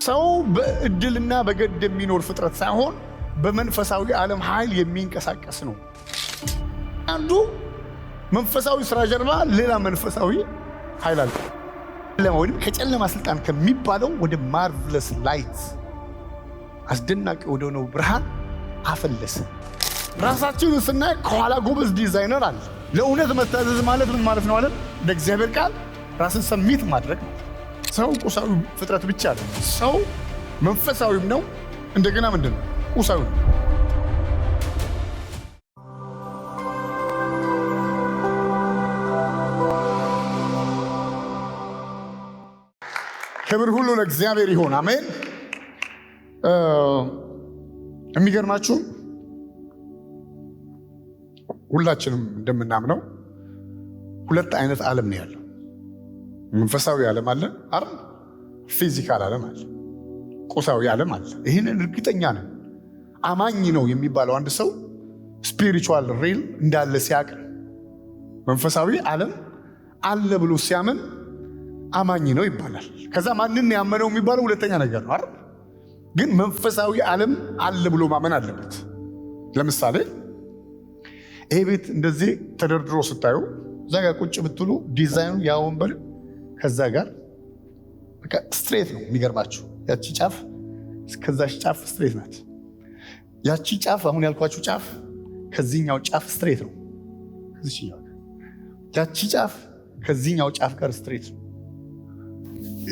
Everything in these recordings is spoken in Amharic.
ሰው በእድልና በገድ የሚኖር ፍጥረት ሳይሆን በመንፈሳዊ ዓለም ኃይል የሚንቀሳቀስ ነው። አንዱ መንፈሳዊ ስራ ጀርባ ሌላ መንፈሳዊ ኃይል አለ። ወይም ከጨለማ ስልጣን ከሚባለው ወደ ማርቨለስ ላይት አስደናቂ ወደሆነው ብርሃን አፈለሰ። ራሳችንን ስናይ ከኋላ ጎበዝ ዲዛይነር አለ። ለእውነት መታዘዝ ማለት ምን ማለት ነው? አለን እንደ እግዚአብሔር ቃል ራስን ሰሚት ማድረግ። ሰው ቁሳዊ ፍጥረት ብቻ አይደለም። ሰው መንፈሳዊም ነው። እንደገና ምንድን ነው? ቁሳዊ ነው። ክብር ሁሉ ለእግዚአብሔር ይሁን። አሜን። የሚገርማችሁ ሁላችንም እንደምናምነው ሁለት አይነት ዓለም ነው ያለው። መንፈሳዊ ዓለም አለ አይደል? ፊዚካል ዓለም አለ፣ ቁሳዊ ዓለም አለ። ይህንን እርግጠኛ ነን። አማኝ ነው የሚባለው አንድ ሰው ስፒሪቹዋል ሪል እንዳለ ሲያውቅ፣ መንፈሳዊ ዓለም አለ ብሎ ሲያምን አማኝ ነው ይባላል። ከዛ ማንን ያመነው የሚባለው ሁለተኛ ነገር ነው አይደል? ግን መንፈሳዊ ዓለም አለ ብሎ ማመን አለበት። ለምሳሌ ይሄ ቤት እንደዚህ ተደርድሮ ስታዩ እዛ ጋር ቁጭ ብትሉ ዲዛይኑ ያ ወንበር ከዛ ጋር በቃ ስትሬት ነው። የሚገርማችሁ ያቺ ጫፍ ከዛች ጫፍ ስትሬት ናት። ያቺ ጫፍ አሁን ያልኳችሁ ጫፍ ከዚህኛው ጫፍ ስትሬት ነው። ያቺ ጫፍ ከዚህኛው ጫፍ ጋር ስትሬት ነው።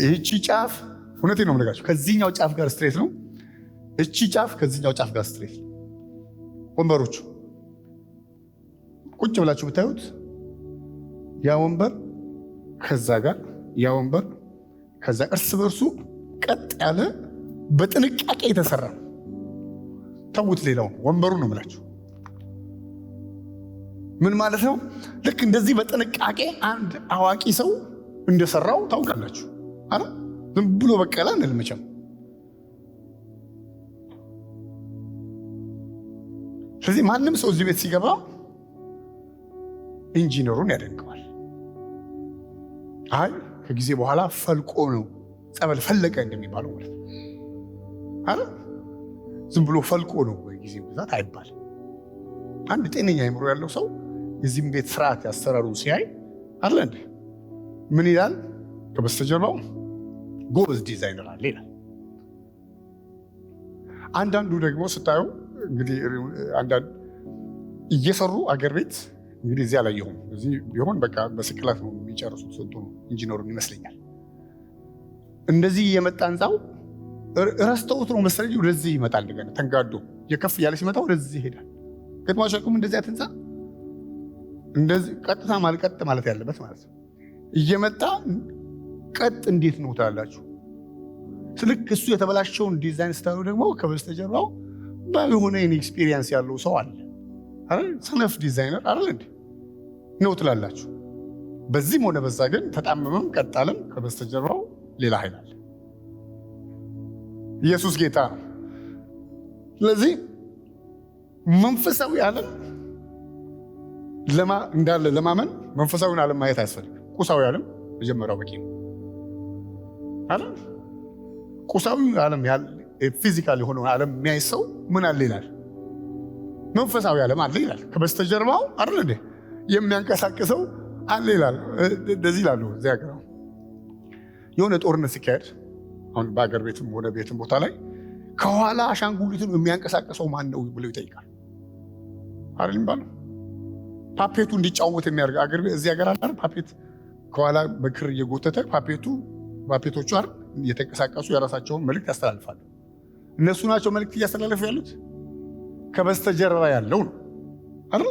ይህቺ ጫፍ እውነቴን ነው የምነግራችሁ ከዚህኛው ጫፍ ጋር ስትሬት ነው። እቺ ጫፍ ከዚህኛው ጫፍ ጋር ስትሬት። ወንበሮቹ ቁጭ ብላችሁ ብታዩት ያ ወንበር ከዛ ጋር ያ ወንበር ከዛ እርስ በርሱ ቀጥ ያለ በጥንቃቄ የተሰራ ነው። ተውት ሌላውን ወንበሩ ነው የምላችሁ። ምን ማለት ነው? ልክ እንደዚህ በጥንቃቄ አንድ አዋቂ ሰው እንደሰራው ታውቃላችሁ። አረ ዝም ብሎ በቀላ እንልመቻም። ስለዚህ ማንም ሰው እዚህ ቤት ሲገባ ኢንጂነሩን ያደንቀዋል። አይ ከጊዜ በኋላ ፈልቆ ነው ጸበል ፈለቀ እንደሚባለው ማለት ነው። አረ ዝም ብሎ ፈልቆ ነው በጊዜ ብዛት አይባል። አንድ ጤነኛ አእምሮ ያለው ሰው የዚህም ቤት ስርዓት ያሰራሩ ሲያይ አለ እንዴ ምን ይላል? ከበስተጀርባው ጎበዝ ዲዛይነር አለ ይላል። አንዳንዱ ደግሞ ስታዩ እንግዲህ አንዳንድ እየሰሩ አገር ቤት እንግዲህ እዚያ ላይ ይሁን እዚህ ቢሆን በቃ በስቅላት ነው የሚጨርሱት። ሰጡ ኢንጂነሩን ይመስለኛል። እንደዚህ የመጣ ህንፃው ረስተውት ነው መሰለኝ ወደዚህ ይመጣል። እንደገና ተንጋዶ የከፍ ያለ ሲመጣ ወደዚህ ይሄዳል። ከተማሸኩም እንደዚህ ህንፃ እንደዚህ ቀጥታ ማልቀጥ ማለት ያለበት ማለት ነው። እየመጣ ቀጥ እንዴት ነው ትላላችሁ? ስልክ እሱ የተበላሸውን ዲዛይን ስታዩ ደግሞ ከበስተጀርባው ባይሆነ ኤክስፒሪየንስ ያለው ሰው አለ አይደል? ሰነፍ ዲዛይነር አይደል እንዴ ነው ትላላችሁ። በዚህም ሆነ በዛ ግን ተጣመመም ቀጣለም ከበስተጀርባው ሌላ ኃይል አለ። ኢየሱስ ጌታ ነው። ስለዚህ መንፈሳዊ ዓለም እንዳለ ለማመን መንፈሳዊውን ዓለም ማየት አያስፈልግም። ቁሳዊ ዓለም መጀመሪያው በቂ ነው አይደል? ቁሳዊ ዓለም ፊዚካል የሆነውን ዓለም የሚያይ ሰው ምን አለ ይላል? መንፈሳዊ ዓለም አለ ይላል። ከበስተጀርባው አይደል እንዴ የሚያንቀሳቅሰው አለ ይላል። እንደዚህ ይላሉ እዚያ ሀገር የሆነ ጦርነት ሲካሄድ አሁን በአገር ቤትም ሆነ ቤትም ቦታ ላይ ከኋላ አሻንጉሊቱን የሚያንቀሳቅሰው ማን ነው ብሎ ይጠይቃል አይደል የሚባለው? ፓፔቱ እንዲጫወት የሚያደርግ አገር ቤት እዚህ ሀገር አለ ፓፔት ከኋላ በክር እየጎተተ ፓፔቶቹ አይደል እየተንቀሳቀሱ የራሳቸውን መልእክት ያስተላልፋሉ። እነሱ ናቸው መልእክት እያስተላለፉ ያሉት። ከበስተጀርባ ያለው ነው አይደል?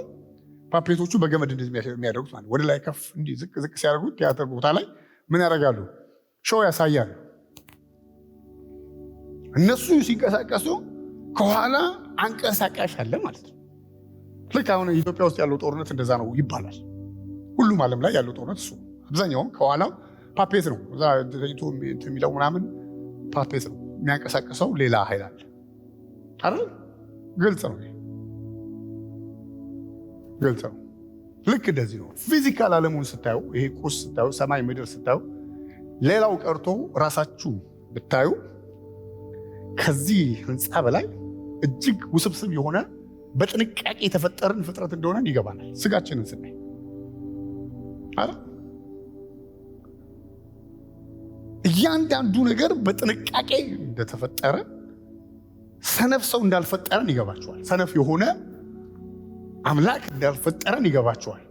ፓፔቶቹ በገመድ እንደዚህ የሚያደርጉት ማለት ወደ ላይ ከፍ እንዲህ ዝቅ ዝቅ ሲያደርጉት ቲያትር ቦታ ላይ ምን ያደርጋሉ? ሾው ያሳያሉ። እነሱ ሲንቀሳቀሱ ከኋላ አንቀሳቃሽ አለ ማለት ነው። ልክ አሁን ኢትዮጵያ ውስጥ ያለው ጦርነት እንደዛ ነው ይባላል። ሁሉም ዓለም ላይ ያለው ጦርነት እሱ አብዛኛውም ከኋላው ፓፔት ነው። እዛ ተኝቶ የሚለው ምናምን ፓፔት ነው የሚያንቀሳቀሰው። ሌላ ኃይል አለ አይደል? ግልጽ ነው፣ ግልጽ ነው። ልክ እንደዚህ ነው ፊዚካል ዓለሙን ስታዩ፣ ይሄ ቁስ ስታዩ፣ ሰማይ ምድር ስታዩ፣ ሌላው ቀርቶ ራሳችሁ ብታዩ ከዚህ ህንፃ በላይ እጅግ ውስብስብ የሆነ በጥንቃቄ የተፈጠርን ፍጥረት እንደሆነ ይገባናል። ስጋችንን ስናይ አረ እያንዳንዱ ነገር በጥንቃቄ እንደተፈጠረ ሰነፍ ሰው እንዳልፈጠረን ይገባቸዋል። ሰነፍ የሆነ አምላክ እንዳልፈጠረን ይገባቸዋል።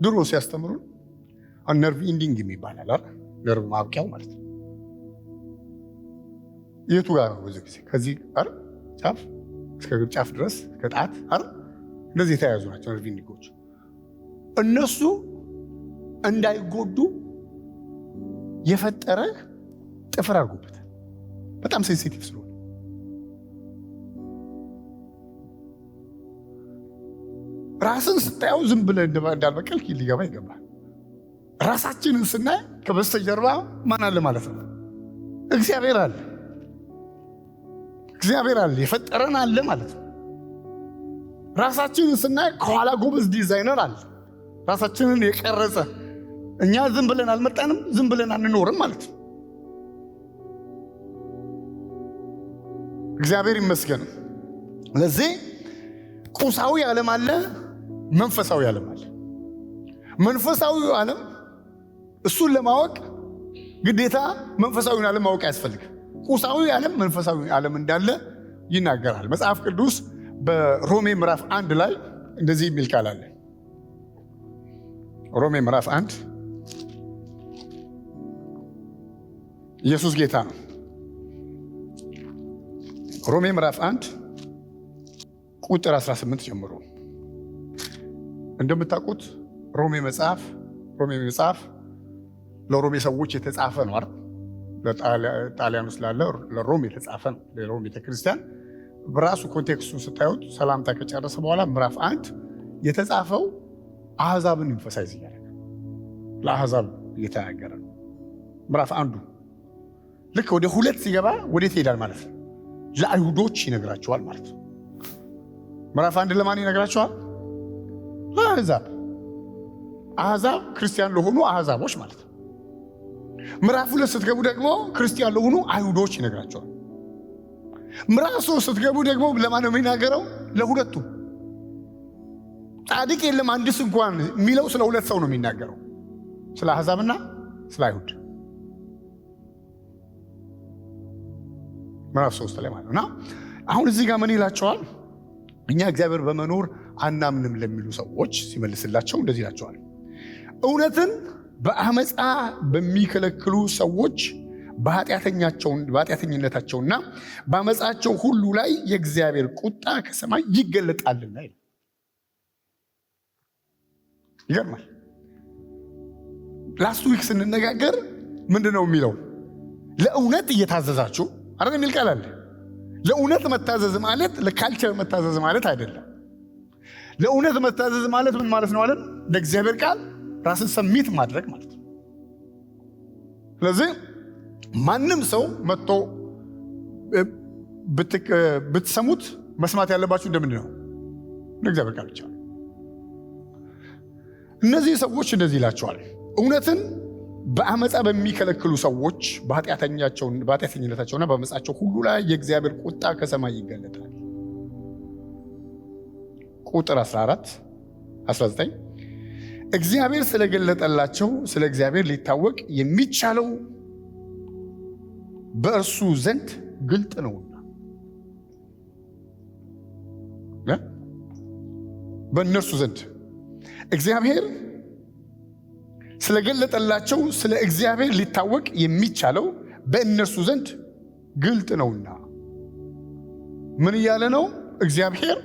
ድሮ ሲያስተምሩን ነርቭ ኢንዲንግ የሚባላል አይደል? ነርቭ ማብቂያው ማለት ነው። የቱ ጋር ነው? ብዙ ጊዜ ከዚህ አይደል ጫፍ እስከ እግር ጫፍ ድረስ ከጣት አይደል? እነዚህ የተያያዙ ናቸው ነርቭ ኢንዲንጎች። እነሱ እንዳይጎዱ የፈጠረ ጥፍር አድርጎበታል። በጣም ሴንሲቲቭ ስለሆነ ራስን ስታየው ዝም ብለህ እንዳልበቀልክ ሊገባ ይገባል። ራሳችንን ስናይ ከበስተጀርባ ማን አለ ማለት ነው? እግዚአብሔር አለ። እግዚአብሔር አለ፣ የፈጠረን አለ ማለት ነው። ራሳችንን ስናይ ከኋላ ጎበዝ ዲዛይነር አለ፣ ራሳችንን የቀረጸ። እኛ ዝም ብለን አልመጣንም፣ ዝም ብለን አንኖርም ማለት ነው። እግዚአብሔር ይመስገን። ለዚህ ቁሳዊ ዓለም አለ፣ መንፈሳዊ ዓለም አለ። መንፈሳዊ ዓለም እሱን ለማወቅ ግዴታ መንፈሳዊውን ዓለም ማወቅ ያስፈልጋል። ቁሳዊ ዓለም መንፈሳዊ ዓለም እንዳለ ይናገራል መጽሐፍ ቅዱስ። በሮሜ ምዕራፍ 1 ላይ እንደዚህ የሚል ቃል አለ። ሮሜ ምዕራፍ 1 ኢየሱስ ጌታ ነው። ሮሜ ምዕራፍ 1 ቁጥር 18 ጀምሮ እንደምታውቁት ሮሜ መጽሐፍ ለሮሜ ሰዎች የተጻፈ ነው አይደል? ለጣሊያን ውስጥ ላለ ለሮም የተጻፈ ነው። ለሮም ቤተክርስቲያን በራሱ ኮንቴክስቱን ስታዩት ሰላምታ ከጨረሰ በኋላ ምዕራፍ 1 የተጻፈው አሕዛብን ኢንፈሳይዝ እያደረገ ለአሕዛብ እየተናገረ ነው። ምዕራፍ 1 ልክ ወደ 2 ሲገባ ወዴት ይሄዳል ማለት ነው? ለአይሁዶች ይነግራቸዋል ማለት ነው። ምዕራፍ 1 ለማን ይነግራቸዋል? ለአሕዛብ። አሕዛብ ክርስቲያን ለሆኑ አሕዛቦች ማለት ነው። ምዕራፍ 2 ስትገቡ ደግሞ ክርስቲያን ለሆኑ አይሁዶች ይነግራቸዋል። ምዕራፍ 3 ስትገቡ ደግሞ ለማን ነው የሚናገረው? ለሁለቱ። ጻድቅ የለም አንድስ እንኳን የሚለው ስለ 2 ሰው ነው የሚናገረው፣ ስለ አሕዛብና ስለ አይሁድ። ምዕራፍ 3 ላይ ማለት ነው። እና አሁን እዚህ ጋር ምን ይላቸዋል? እኛ እግዚአብሔር በመኖር አናምንም ለሚሉ ሰዎች ሲመልስላቸው እንደዚህ ይላቸዋል። እውነትን በአመፃ በሚከለክሉ ሰዎች በኃጢአተኝነታቸውና በአመፃቸው ሁሉ ላይ የእግዚአብሔር ቁጣ ከሰማይ ይገለጣልና ይላል። ይገርማል። ላስት ዊክ ስንነጋገር ምንድነው የሚለው? ለእውነት እየታዘዛችሁ አይደል የሚል ቃል አለ። ለእውነት መታዘዝ ማለት ለካልቸር መታዘዝ ማለት አይደለም። ለእውነት መታዘዝ ማለት ምን ማለት ነው? ለእግዚአብሔር ቃል ራስን ሰሚት ማድረግ ማለት ነው። ስለዚህ ማንም ሰው መጥቶ ብትሰሙት መስማት ያለባችሁ እንደምንድን ነው? ለእግዚአብሔር ቃል ብቻ። እነዚህ ሰዎች እንደዚህ ይላቸዋል። እውነትን በአመፃ በሚከለክሉ ሰዎች በኃጢአተኝነታቸውና በአመፃቸው ሁሉ ላይ የእግዚአብሔር ቁጣ ከሰማይ ይገለጣል። ቁጥር 19 እግዚአብሔር ስለገለጠላቸው ስለ እግዚአብሔር ሊታወቅ የሚቻለው በእርሱ ዘንድ ግልጥ ነውና። በእነርሱ ዘንድ እግዚአብሔር ስለገለጠላቸው ስለ እግዚአብሔር ሊታወቅ የሚቻለው በእነርሱ ዘንድ ግልጥ ነውና። ምን እያለ ነው? እግዚአብሔር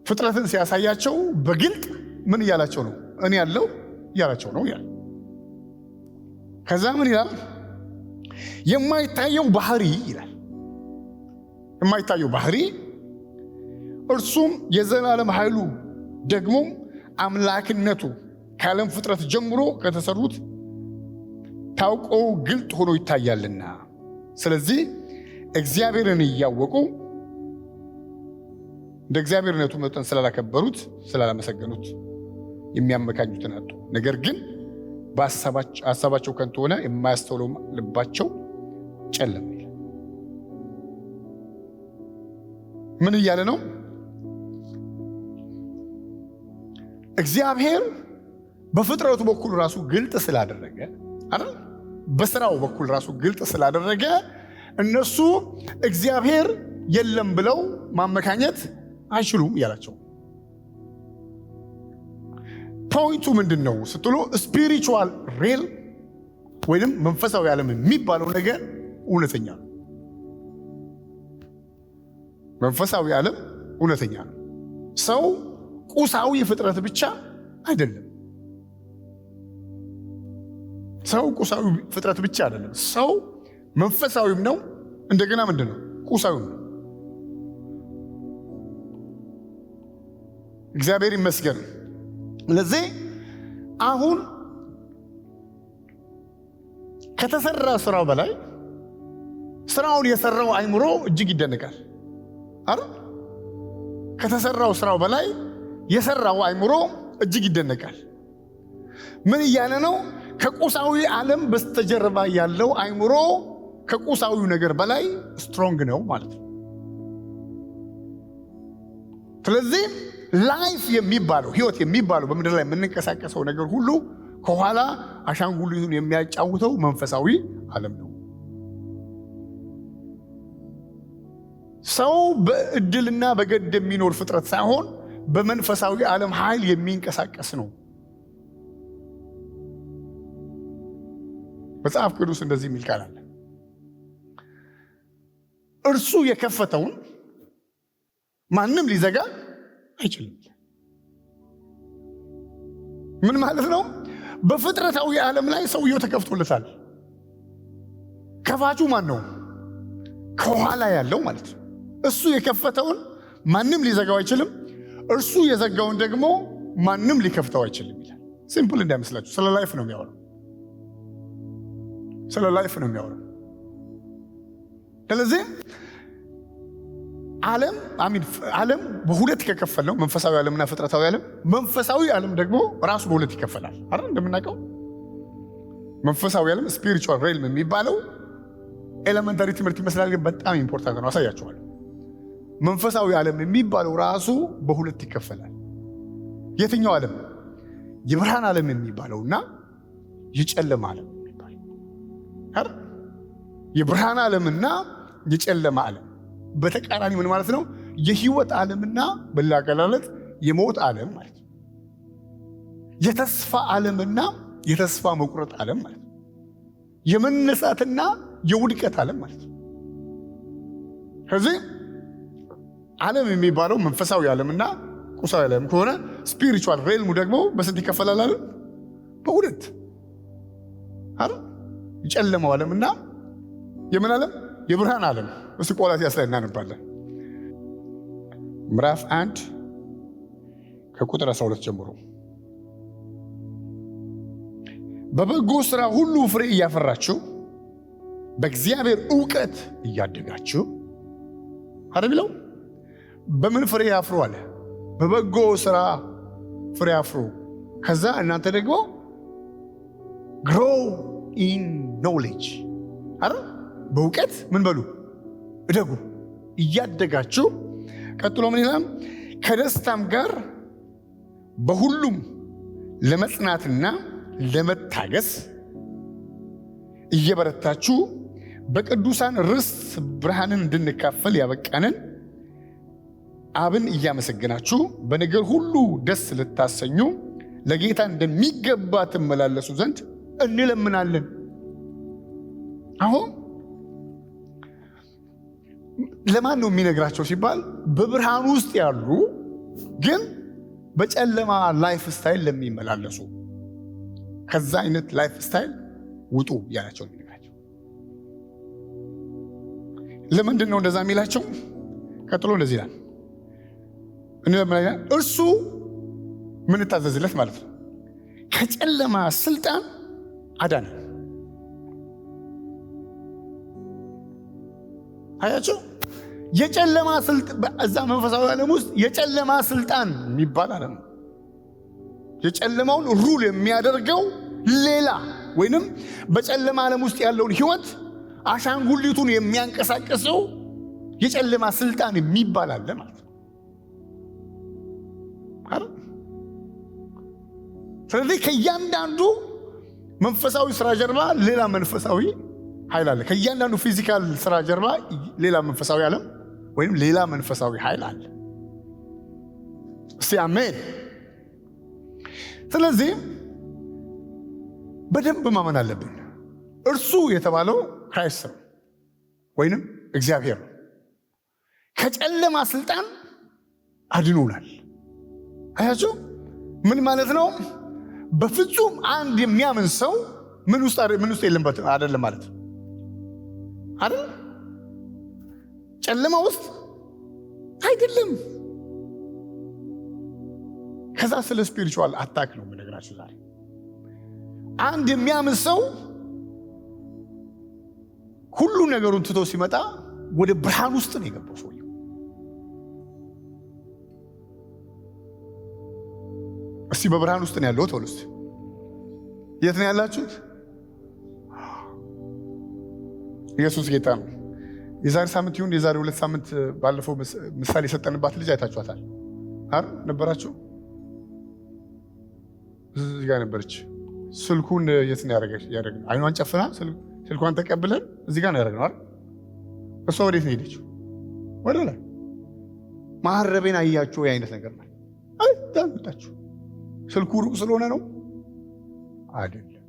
ፍጥረትን ሲያሳያቸው በግልጥ ምን እያላቸው ነው? እኔ ያለው እያላቸው ነው ያለ። ከዛ ምን ይላል? የማይታየው ባህሪ ይላል። የማይታየው ባህሪ እርሱም የዘላለም ኃይሉ ደግሞ አምላክነቱ ከዓለም ፍጥረት ጀምሮ ከተሰሩት ታውቆ ግልጥ ሆኖ ይታያልና። ስለዚህ እግዚአብሔርን እያወቁ እንደ እግዚአብሔርነቱ መጠን ስላላከበሩት ስላላመሰገኑት የሚያመካኙትን አጡ። ነገር ግን በሐሳባቸው ከንቱ ሆነ፣ የማያስተውለው ልባቸው ጨለመ። ምን እያለ ነው? እግዚአብሔር በፍጥረቱ በኩል ራሱ ግልጥ ስላደረገ አይደል? በስራው በኩል ራሱ ግልጥ ስላደረገ እነሱ እግዚአብሔር የለም ብለው ማመካኘት አይችሉም እያላቸው። ፖይንቱ ምንድን ነው ስትሉ ስፒሪቹዋል ሪል ወይም መንፈሳዊ ዓለም የሚባለው ነገር እውነተኛ ነው። መንፈሳዊ ዓለም እውነተኛ ነው። ሰው ቁሳዊ ፍጥረት ብቻ አይደለም። ሰው ቁሳዊ ፍጥረት ብቻ አይደለም። ሰው መንፈሳዊም ነው። እንደገና ምንድን ነው? ቁሳዊም ነው። እግዚአብሔር ይመስገን። ለዚህ አሁን ከተሰራ ስራው በላይ ስራውን የሰራው አእምሮ እጅግ ይደነቃል አይደል? ከተሰራው ስራው በላይ የሰራው አእምሮ እጅግ ይደነቃል። ምን እያለ ነው? ከቁሳዊ ዓለም በስተጀርባ ያለው አእምሮ ከቁሳዊው ነገር በላይ ስትሮንግ ነው ማለት ነው። ስለዚህ ላይፍ የሚባለው ህይወት የሚባለው በምድር ላይ የምንንቀሳቀሰው ነገር ሁሉ ከኋላ አሻንጉሊቱን የሚያጫውተው መንፈሳዊ ዓለም ነው። ሰው በእድልና በገድ የሚኖር ፍጥረት ሳይሆን በመንፈሳዊ ዓለም ኃይል የሚንቀሳቀስ ነው። መጽሐፍ ቅዱስ እንደዚህ የሚል ቃል አለ። እርሱ የከፈተውን ማንም ሊዘጋ አይችልም። ምን ማለት ነው? በፍጥረታዊ ዓለም ላይ ሰውየው ተከፍቶለታል። ከፋቹ ማን ነው? ከኋላ ያለው ማለት ነው። እሱ የከፈተውን ማንም ሊዘጋው አይችልም። እርሱ የዘጋውን ደግሞ ማንም ሊከፍተው አይችልም ይላል። ሲምፕል እንዳይመስላችሁ። ስለ ላይፍ ነው የሚያወራው። ስለ ላይፍ ነው የሚያወራው። ስለዚህ ዓለም በሁለት ከከፈለው መንፈሳዊ ዓለምና ፍጥረታዊ ዓለም። መንፈሳዊ ዓለም ደግሞ ራሱ በሁለት ይከፈላል አይደል? እንደምናውቀው መንፈሳዊ ዓለም ስፒሪቹዋል ሬልም የሚባለው ኤሌመንታሪ ትምህርት ይመስላል፣ ግን በጣም ኢምፖርታንት ነው። አሳያችኋለሁ። መንፈሳዊ ዓለም የሚባለው ራሱ በሁለት ይከፈላል። የትኛው ዓለም? የብርሃን ዓለም የሚባለውና የጨለማ ዓለም የሚባለው አይደል? የብርሃን ዓለምና የጨለማ ዓለም በተቃራኒ ምን ማለት ነው? የህይወት ዓለምና በሌላ አገላለጥ የሞት ዓለም ማለት ነው። የተስፋ ዓለምና የተስፋ መቁረጥ ዓለም ማለት ነው። የመነሳትና የውድቀት ዓለም ማለት ነው። ከዚህ ዓለም የሚባለው መንፈሳዊ ዓለምና ቁሳዊ ዓለም ከሆነ ስፒሪቹዋል ሬልሙ ደግሞ በስንት ይከፈላል? ዓለም በሁለት አይደል? የጨለማው ዓለምና የምን ዓለም? የብርሃን ዓለም። እስቲ ቆላስይስ ላይ እናነባለን። ምዕራፍ 1 ከቁጥር 12 ጀምሮ በበጎ ሥራ ሁሉ ፍሬ እያፈራችሁ በእግዚአብሔር ዕውቀት እያደጋችሁ አይደል ቢለው? በምን ፍሬ ያፍሩ አለ? በበጎ ሥራ ፍሬ ያፍሩ። ከዛ እናንተ ደግሞ grow in knowledge አይደል? በእውቀት ምን በሉ? እደጉ። እያደጋችሁ ቀጥሎ ምን ይላል? ከደስታም ጋር በሁሉም ለመጽናትና ለመታገስ እየበረታችሁ በቅዱሳን ርስት ብርሃንን እንድንካፈል ያበቃንን አብን እያመሰገናችሁ በነገር ሁሉ ደስ ልታሰኙ ለጌታ እንደሚገባ ትመላለሱ ዘንድ እንለምናለን። አሁን ለማን ነው የሚነግራቸው ሲባል በብርሃን ውስጥ ያሉ ግን በጨለማ ላይፍ ስታይል ለሚመላለሱ ከዛ አይነት ላይፍ ስታይል ውጡ ያላቸው የሚነግራቸው። ለምንድን ነው እንደዛ የሚላቸው? ቀጥሎ እንደዚህ ይላል፣ እርሱ ምን ታዘዝለት ማለት ነው? ከጨለማ ስልጣን አዳነ። አያቸው የጨለማ ስልጣን በዛ መንፈሳዊ ዓለም ውስጥ የጨለማ ስልጣን የሚባል ዓለም ነው። የጨለማውን ሩል የሚያደርገው ሌላ ወይንም በጨለማ ዓለም ውስጥ ያለውን ህይወት አሻንጉሊቱን የሚያንቀሳቅሰው የጨለማ ስልጣን የሚባል አለ ማለት ነው። ስለዚህ ከእያንዳንዱ መንፈሳዊ ስራ ጀርባ ሌላ መንፈሳዊ ኃይል አለ። ከእያንዳንዱ ፊዚካል ስራ ጀርባ ሌላ መንፈሳዊ ዓለም ወይም ሌላ መንፈሳዊ ኃይል አለ። እስቲ አሜን። ስለዚህ በደንብ ማመን አለብን። እርሱ የተባለው ክራይስት ነው ወይንም እግዚአብሔር ነው። ከጨለማ ስልጣን አድኖናል። አያችሁ ምን ማለት ነው? በፍጹም አንድ የሚያምን ሰው ምን ውስጥ የለበትም አይደለም ማለት ነው አይደል? ጨለማ ውስጥ አይደለም። ከዛ ስለ ስፒሪቹዋል አታክ ነው የምነግራችሁ ዛሬ። አንድ የሚያምን ሰው ሁሉ ነገሩን ትቶ ሲመጣ ወደ ብርሃን ውስጥ ነው የገባው ሰው። እስቲ በብርሃን ውስጥ ነው ያለው ተወሉስ። የት ነው ያላችሁት? ኢየሱስ ጌታ ነው። የዛሬ ሳምንት ይሁን የዛሬ 2 ሳምንት ባለፈው ምሳሌ የሰጠንባት ልጅ አይታችኋታል አይደል? ነበራችሁ? እዚህ ጋር ነበረች። ስልኩን የት ነው ያደረግነው? አይኗን ጨፍና ስልኳን ተቀብለን እዚህ ጋር ነው ያደረግነው አይደል? እሷ ወዴት ነው ሄደችው? ወደ ላይ። ማህረቤን አያችሁ የአይነት ነገር ነው አይታችሁ። ስልኩ ሩቅ ስለሆነ ነው አይደለም።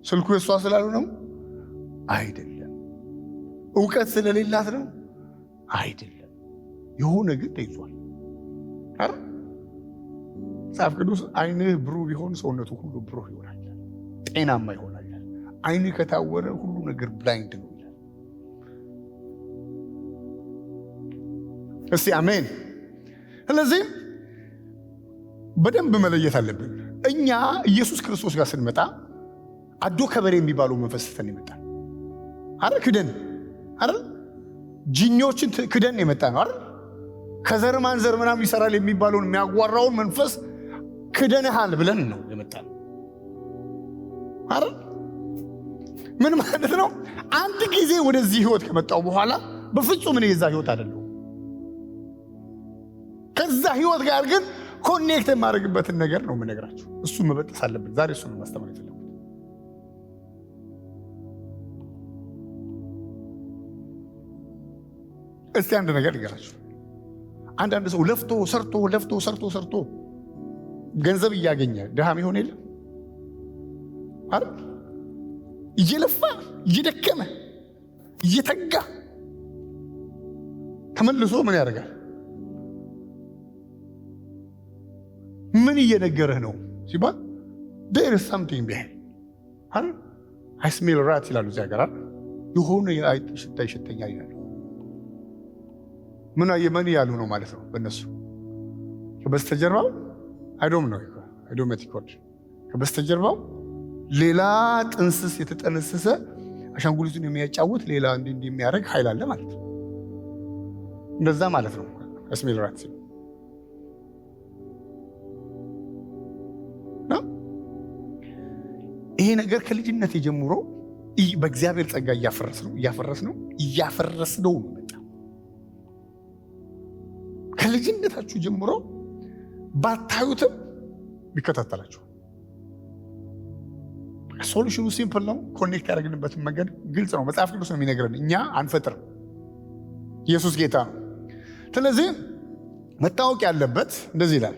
ስልኩ የሷ ስላሉ ነው አይደለም። ዕውቀት ስለሌላት ነው አይደለም። የሆነ ግን ተይዟል አይደል? መጽሐፍ ቅዱስ አይንህ ብሩህ ቢሆን ሰውነቱ ሁሉ ብሩህ ይሆናል፣ ጤናማ ይሆናል። አይንህ ከታወረ ሁሉ ነገር ብላይንድ ነው ይላል። እስቲ አሜን። ስለዚህ በደንብ መለየት አለብን። እኛ ኢየሱስ ክርስቶስ ጋር ስንመጣ አዶ ከበሬ የሚባለው መንፈስ ስተን ይመጣል አይደል? ክደን አይደል? ጂኒዎችን ክደን የመጣ ነው አይደል? ከዘር ማንዘር ምናምን ይሰራል የሚባለውን የሚያጓራውን መንፈስ ክደንሃል ብለን ነው የመጣው አይደል? ምን ማለት ነው? አንድ ጊዜ ወደዚህ ህይወት ከመጣው በኋላ በፍጹም እኔ የዛ ህይወት አይደለም። ከዛ ህይወት ጋር ግን ኮኔክት የማድረግበትን ነገር ነው የምነግራችሁ። እሱ መበጠስ አለብን። ዛሬ እሱ ነው ማስተማር የፈለኩት። እስቲ አንድ ነገር ልንገራችሁ። አንዳንድ ሰው ለፍቶ ሰርቶ ገንዘብ እያገኘ ድሃም ይሆን የለም አይደል? እየለፋ እየደከመ እየተጋ ተመልሶ ምን ያደርጋል? ምን እየነገረህ ነው ሲባል there is something behind አይደል? I smell rat ይላሉ እዚያ ጋር የሆነ የአይጥ ሽታ ይሸተኛል ይላሉ። ምን ያሉ ነው ማለት ነው በእነሱ ከበስተጀርባው I don't know ከበስተጀርባው ሌላ ጥንስስ የተጠነሰሰ አሻንጉሊቱን የሚያጫውት ሌላ እንዲህ የሚያደርግ ኃይል አለ ማለት ነው። እንደዛ ማለት ነው ስሜል ራት ሲል ይሄ ነገር ከልጅነት ጀምሮ በእግዚአብሔር ጸጋ እያፈረስነው ነው መጣ። ከልጅነታችሁ ጀምሮ ባታዩትም ቢከታተላችሁ ሶሉሽኑ ሲምፕል ነው። ኮኔክት ያደረግንበትን መንገድ ግልጽ ነው። መጽሐፍ ቅዱስ ነው የሚነግረን። እኛ አንፈጥርም። ኢየሱስ ጌታ ነው። ስለዚህ መታወቅ ያለበት እንደዚህ ይላል፣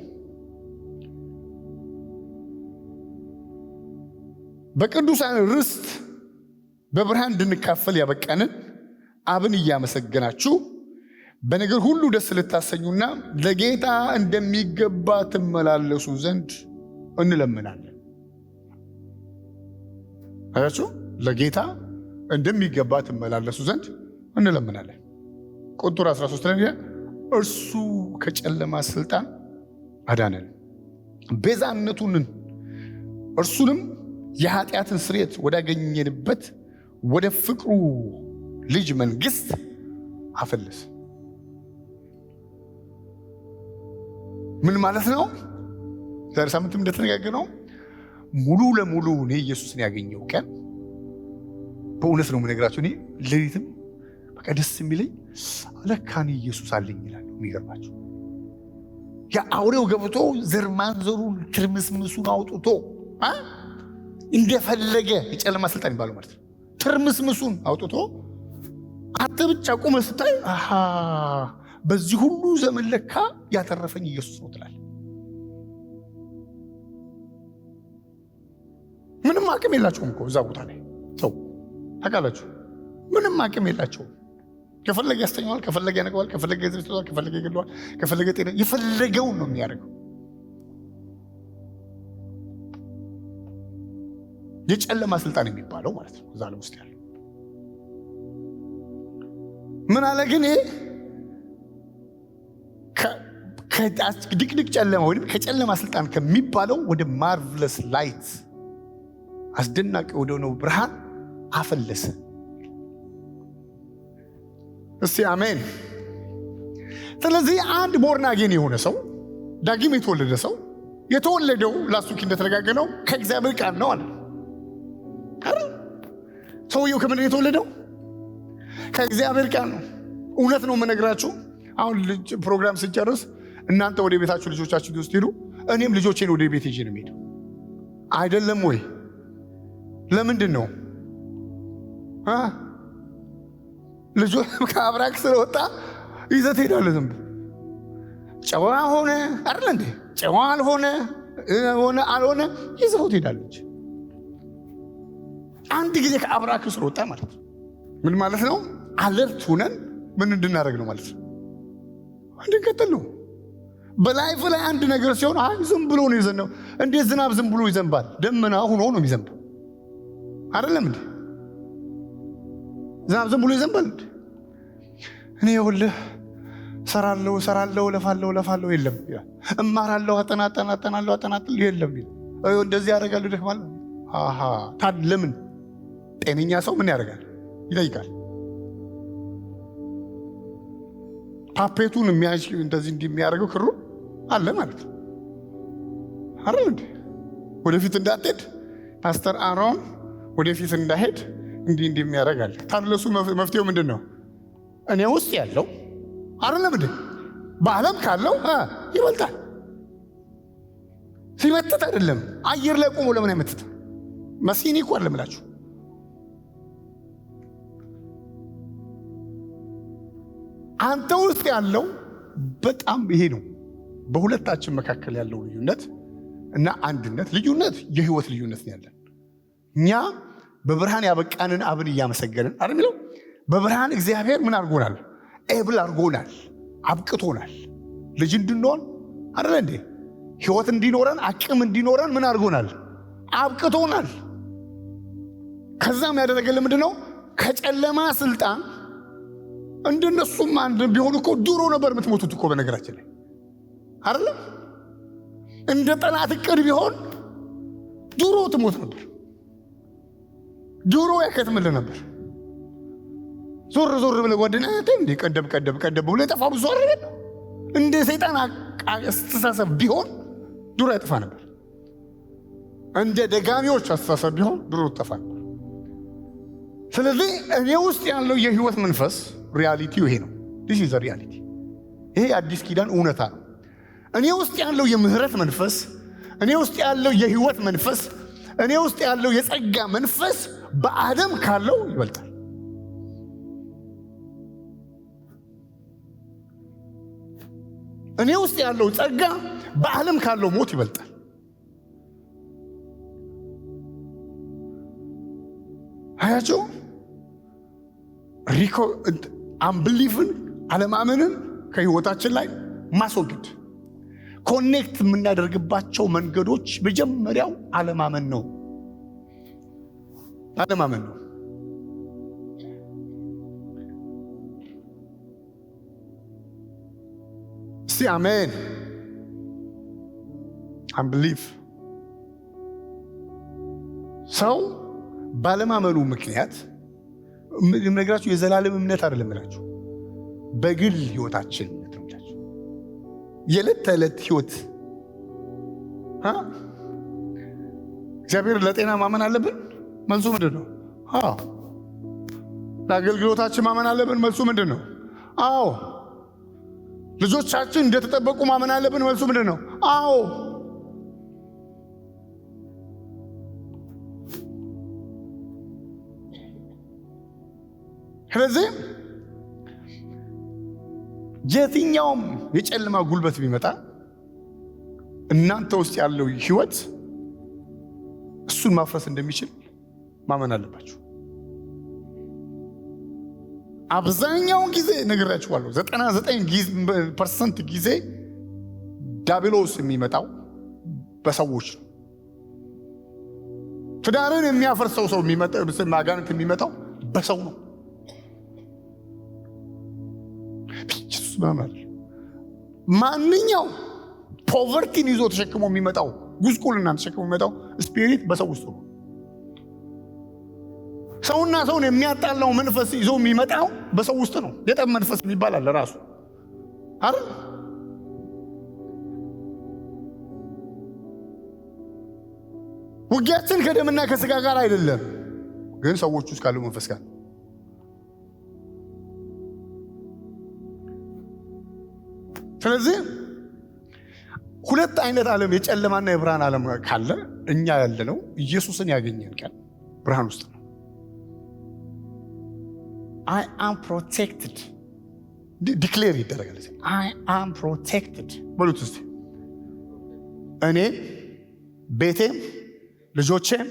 በቅዱሳን ርስት በብርሃን እንድንካፈል ያበቃንን አብን እያመሰገናችሁ በነገር ሁሉ ደስ ልታሰኙና ለጌታ እንደሚገባ ትመላለሱ ዘንድ እንለምናለን። አያችሁ፣ ለጌታ እንደሚገባ ትመላለሱ ዘንድ እንለምናለን። ቁጥር 13 ላይ እርሱ ከጨለማ ስልጣን አዳነን፣ ቤዛነቱን እርሱንም የኃጢአትን ስርየት ወዳገኘንበት ወደ ፍቅሩ ልጅ መንግስት አፈለስ። ምን ማለት ነው? ዛሬ ሳምንትም እንደተነጋገርነው ሙሉ ለሙሉ እኔ ኢየሱስን ያገኘው ቀን በእውነት ነው የምነግራቸው። እኔ ሌሊትም በቃ ደስ የሚለኝ ለካ እኔ ኢየሱስ አለኝ ይላል። የሚገርማቸው የአውሬው ገብቶ ዘር ማንዘሩን ትርምስምሱን አውጥቶ እንደፈለገ የጨለማ ስልጣን ይባለው ማለት ነው። ትርምስምሱን አውጥቶ አንተ ብቻ ቁመህ ስታይ በዚህ ሁሉ ዘመን ለካ ያተረፈኝ ኢየሱስ ነው ትላለህ። ምንም አቅም የላቸውም እኮ እዛ ቦታ ላይ ሰው ታውቃላችሁ፣ ምንም አቅም የላቸውም። ከፈለገ ያስተኛዋል፣ ከፈለገ ያነቀዋል፣ ከፈለገ ይዘልዋል፣ ከፈለገ ይገለዋል፣ ከፈለገ ጤና የፈለገውን ነው የሚያደርገው። የጨለማ ስልጣን የሚባለው ማለት ነው እዛ ዓለም ውስጥ ያለው። ምን አለ ግን ድቅድቅ ጨለማ ወይም ከጨለማ ስልጣን ከሚባለው ወደ ማርቨለስ ላይት አስደናቂ ወደሆነው ብርሃን አፈለሰ። እስቲ አሜን። ስለዚህ አንድ ቦርን አጌን የሆነ ሰው ዳግም የተወለደ ሰው የተወለደው ላስቱክ እንደተረጋገነው ከእግዚአብሔር ቃል ነው አለ። ሰውየው ከምንድን የተወለደው? ከእግዚአብሔር ቃል ነው። እውነት ነው የምነግራችሁ። አሁን ፕሮግራም ስጨርስ እናንተ ወደ ቤታችሁ ልጆቻችሁ ውስጥ ሄዱ፣ እኔም ልጆቼን ወደ ቤት ይዤ ነው የምሄደው። አይደለም ወይ? ለምንድን ነው? ልጆ ከአብራክ ስለወጣ ይዘህ ትሄዳለህ። ዝም ጨዋ ሆነ አይደል እንዴ? ጨዋ አልሆነ ይዘው ትሄዳለች። አንድ ጊዜ ከአብራክ ስለወጣ ማለት ነው። ምን ማለት ነው? አለርት ሆነን ምን እንድናደርግ ነው ማለት ነው? እንድንቀጥል ነው። በላይፍ ላይ አንድ ነገር ሲሆን ዝም ብሎ ነው ይዘነው። እንዴት ዝናብ ዝም ብሎ ይዘንባል? ደመና ሆኖ ነው የሚዘንበው አይደለም እንዴ? ዝናብ ዝም ብሎ ይዘንባል እንዴ? እኔ ይኸውልህ ሰራለሁ ለፋለሁ የለም ይላል። እማራለሁ አጠናለሁ የለም ይላል። እንደዚህ ያደርጋለሁ ደክማለሁ። ታዲያ ለምን? ጤነኛ ሰው ምን ያደርጋል? ይጠይቃል። ፓፔቱን እንደዚህ እንደሚያደርገው ክሩ አለ ማለት ነው አይደል እንዴ? ወደፊት እንዳትሄድ ፓስተር አሮን ወደፊት እንዳሄድ እንዲህ የሚያደርጋል። ታለሱ መፍትሄው ምንድን ነው? እኔ ውስጥ ያለው አይደለም እንዴ? በዓለም ካለው ይበልጣል። ሲመትት አይደለም። አየር ላይ ቆሞ ለምን አይመትት? መሲኒ እኮ አይደለም እላችሁ። አንተ ውስጥ ያለው በጣም ይሄ ነው። በሁለታችን መካከል ያለው ልዩነት እና አንድነት ልዩነት የህይወት ልዩነት ነው ያለን። እኛ በብርሃን ያበቃንን አብን እያመሰገንን አይደል የሚለው። በብርሃን እግዚአብሔር ምን አድርጎናል? ኤብል አድርጎናል፣ አብቅቶናል። ልጅ እንድንሆን አይደል እንዴ? ህይወት እንዲኖረን አቅም እንዲኖረን ምን አድርጎናል? አብቅቶናል። ከዛም ያደረገልን ምንድነው? ከጨለማ ስልጣን እንደነሱም አንድ ቢሆን እኮ ድሮ ነበር የምትሞቱት እኮ በነገራችን ላይ አይደለም። እንደ ጠላት እቅድ ቢሆን ድሮ ትሞት ነበር። ድሮ ያከትምልህ ነበር። ዞር ብለህ ጓደኛዬ እንደ ቀደብ ብሎ የጠፋ ብዙ አይደል? እንደ ሰይጣን አስተሳሰብ ቢሆን ድሮ ያጠፋ ነበር። እንደ ደጋሚዎች አስተሳሰብ ቢሆን ድሮ ጠፋ ነበር። ስለዚህ እኔ ውስጥ ያለው የህይወት መንፈስ ሪያሊቲው ይሄ ነው። this is a reality። ይሄ አዲስ ኪዳን እውነታ ነው። እኔ ውስጥ ያለው የምህረት መንፈስ፣ እኔ ውስጥ ያለው የህይወት መንፈስ፣ እኔ ውስጥ ያለው የጸጋ መንፈስ በአደም ካለው ይበልጣል። እኔ ውስጥ ያለው ጸጋ በዓለም ካለው ሞት ይበልጣል። አያቸው አንብሊፍን አለማመንን ከህይወታችን ላይ ማስወገድ። ኮኔክት የምናደርግባቸው መንገዶች መጀመሪያው አለማመን ነው። እስቲ አሜን። አንብሊፍ ሰው ባለማመኑ ምክንያት ነገራችሁ የዘላለም እምነት አይደለም እላችሁ፣ በግል ህይወታችን እምነታችሁ የዕለት ተዕለት ህይወት እግዚአብሔር ለጤና ማመን አለብን? መልሱ ምንድን ነው? አዎ። ለአገልግሎታችን ማመን አለብን? መልሱ ምንድን ነው? አዎ። ልጆቻችን እንደተጠበቁ ማመን አለብን? መልሱ ምንድን ነው? አዎ። ስለዚህ የትኛውም የጨለማ ጉልበት ቢመጣ እናንተ ውስጥ ያለው ህይወት እሱን ማፍረስ እንደሚችል ማመን አለባችሁ። አብዛኛውን ጊዜ ነግራችኋለሁ፣ 99% ጊዜ ዲያብሎስ የሚመጣው በሰዎች ነው። ትዳርን የሚያፈርሰው ሰው የሚመጣው ማጋንንት የሚመጣው በሰው ነው። ማንኛው ፖቨርቲን ይዞ ተሸክሞ የሚመጣው ጉስቁልና ተሸክሞ የሚመጣው ስፒሪት በሰው ውስጥ ነው። ሰውና ሰውን የሚያጣላው መንፈስ ይዞ የሚመጣው በሰው ውስጥ ነው። የጠብ መንፈስ የሚባል አለ ራሱ አይደል? ውጊያችን ከደምና ከስጋ ጋር አይደለም፣ ግን ሰዎች ውስጥ ካለው መንፈስ ጋር። ስለዚህ ሁለት አይነት ዓለም የጨለማና የብርሃን ዓለም ካለ እኛ ያለነው ኢየሱስን ያገኘን ቀን ብርሃን ውስጥ ነው። I am protected ዲክሌር ይደረጋል። I am protected በሉት እስቲ። እኔ ቤቴም ልጆቼም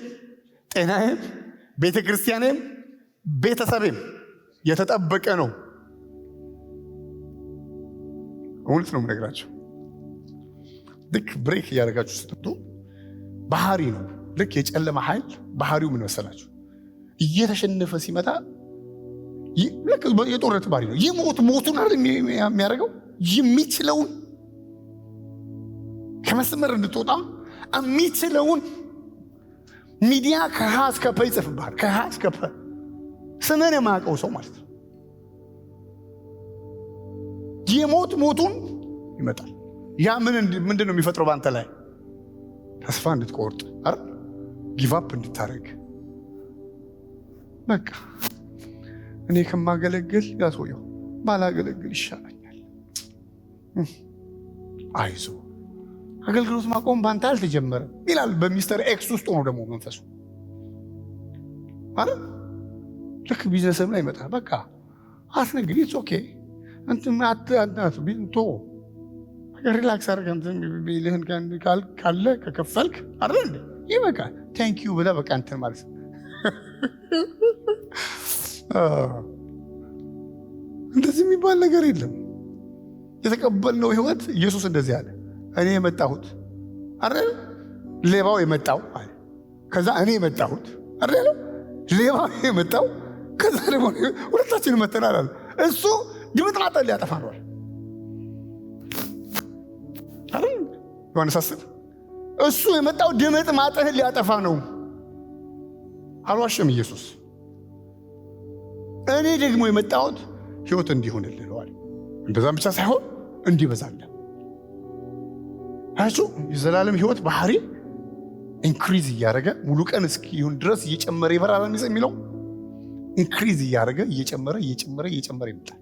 ጤናዬም ቤተ ክርስቲያኔም ቤተሰቤም የተጠበቀ ነው። እውነት ነው የምነግራቸው። ልክ ብሬክ እያደረጋችሁ ስትመጡ ባህሪ ነው። ልክ የጨለማ ኃይል ባህሪው ምን መሰላችሁ? እየተሸነፈ ሲመጣ ልክ የጦርነት ባህሪ ነው። ሞቱን አይደል የሚያደርገው? የሚችለውን ከመስመር እንድትወጣ የሚችለውን ሚዲያ ከሀ እስከ ፐ ይጽፍብሃል። ከሀ እስከ ፐ ስምን የማያውቀው ሰው ማለት ነው። ሞቱን ይመጣል። ያ ምንድን ነው የሚፈጥረው በአንተ ላይ? ተስፋ እንድትቆርጥ አይደል? ጊቫፕ እንድታደርግ። በቃ እኔ ከማገለግል ያሰውየው ባላገለግል ይሻለኛል። አይዞ አገልግሎት ማቆም ባንተ አልተጀመረም ይላል። በሚስተር ኤክስ ውስጥ ሆኖ ደግሞ መንፈሱ አይደል? ልክ ቢዝነስም ላይ ይመጣል። በቃ አትነግድ፣ ኢትስ ኦኬ አንተ ቢንቶ ሪላክስ አድርገህ እንትን ቢልህን ካለ ከከፈልክ አይደል እንዴ ይበቃል። ቴንክ ዩ ብለህ በቃ እንትን ማለት ነው። እንደዚህ የሚባል ነገር የለም። የተቀበልነው ህይወት ኢየሱስ እንደዚህ አለ። እኔ የመጣሁት አይደል ሌባው የመጣው አለ። ከዛ እኔ የመጣሁት አይደል ሌባው የመጣው ከዛ ደግሞ ሁለታችን መተናል አለ። እሱ ድምጥማጥ ሊያጠፋ ነው አይደል? ዮሐንስ 10 እሱ የመጣው ድምጥማጥህን ሊያጠፋ ነው። አልዋሸም ኢየሱስ። እኔ ደግሞ የመጣሁት ህይወት እንዲሆንልህ ይለዋል። እንደዛም ብቻ ሳይሆን እንዲበዛልህ። አያችሁ የዘላለም ህይወት ባህሪ ኢንክሪዝ እያደረገ ሙሉ ቀን እስኪሆን ድረስ እየጨመረ ይበራል የሚለው ኢንክሪዝ እያደረገ እየጨመረ ይመጣል።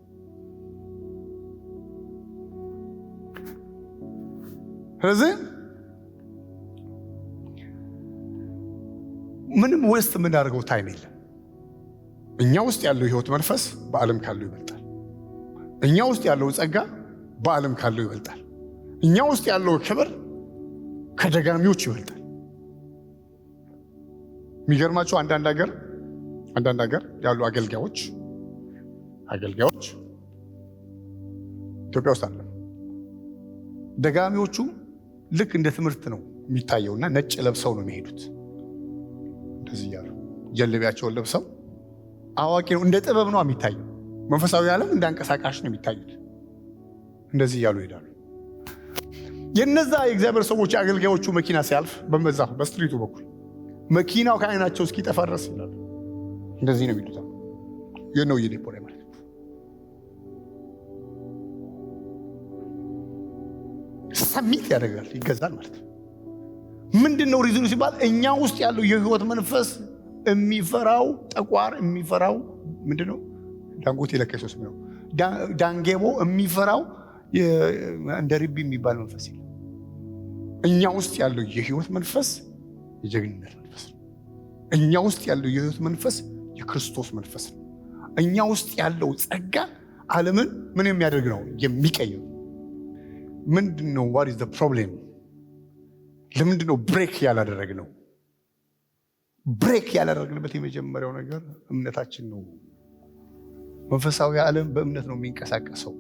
ስለዚህ ምንም ውስጥ የምናደርገው ታይም የለም። እኛ ውስጥ ያለው ህይወት መንፈስ በዓለም ካለው ይበልጣል። እኛ ውስጥ ያለው ጸጋ በዓለም ካለው ይበልጣል። እኛ ውስጥ ያለው ክብር ከደጋሚዎች ይበልጣል። የሚገርማቸው አንዳንድ ሀገር ያሉ አገልጋዮች ኢትዮጵያ ውስጥ አለ። ደጋሚዎቹ ልክ እንደ ትምህርት ነው የሚታየውና ነጭ ለብሰው ነው የሚሄዱት። እንደዚህ ያሉ ጀለቢያቸውን ለብሰው አዋቂ ነው፣ እንደ ጥበብ ነው የሚታየው። መንፈሳዊ ዓለም እንደ አንቀሳቃሽ ነው የሚታዩት። እንደዚህ እያሉ ይሄዳሉ። የነዛ የእግዚአብሔር ሰዎች አገልጋዮቹ መኪና ሲያልፍ በስትሪቱ በኩል መኪናው ከዓይናቸው እስኪጠፋ ድረስ ይላሉ። እንደዚህ ነው የሚሉት። የነው የዴፖራ ማለት ሰሚት ያደርጋል፣ ይገዛል ማለት ነው። ምንድነው ሪዝኑ ሲባል እኛ ውስጥ ያለው የህይወት መንፈስ የሚፈራው ጠቋር የሚፈራው ምንድነው? ዳንጎቴ ለከሰስ ነው ዳንጌቦ የሚፈራው እንደ ርቢ የሚባል መንፈስ የለም። እኛ ውስጥ ያለው የህይወት መንፈስ የጀግንነት መንፈስ ነው። እኛ ውስጥ ያለው የህይወት መንፈስ የክርስቶስ መንፈስ ነው። እኛ ውስጥ ያለው ጸጋ ዓለምን ምን የሚያደርግ ነው? የሚቀይር። ምንድነው? what is the problem? ለምንድነው ብሬክ ያላደረግነው? ብሬክ ያላደረግንበት የመጀመሪያው ነገር እምነታችን ነው። መንፈሳዊ ዓለም በእምነት ነው የሚንቀሳቀሰው።